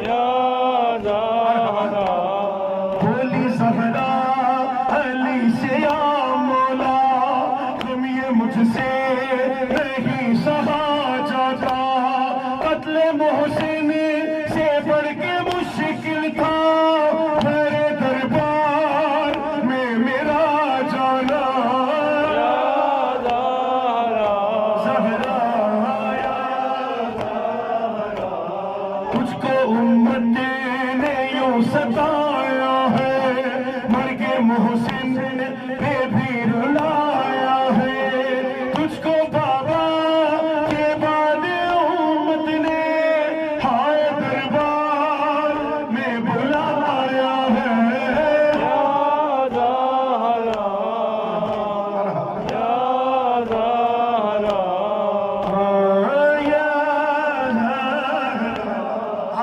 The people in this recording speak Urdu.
یا زہرا بولی زہرا علی سے یا مولا تم یہ مجھ سے نہیں سہا جاتا قتل محسن سے بڑھ کے مشکل تھا میرے دربار میں میرا جانا تجھ کو امت نے یوں ستایا ہے مرگ محسن